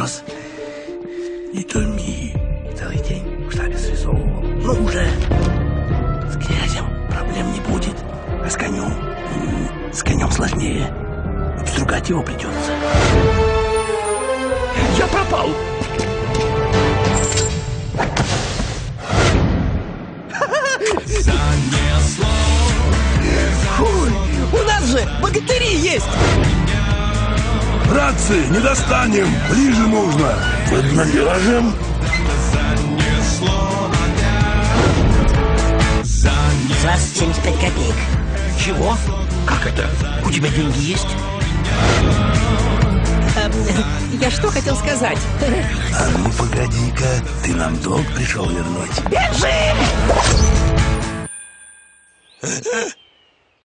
Пес, не томи. Целый день в штабе срисовывал. Ну уже. С князем проблем не будет. А с конем сложнее. Обстругать его придется. Я пропал. Ой, у нас же богатыри есть. Братцы, не достанем, ближе нужно. Поднадежим. С вас 75 копеек. Чего? Как это? У тебя деньги есть? Я что хотел сказать? А ну погоди-ка, ты нам долг пришел вернуть. Бежим!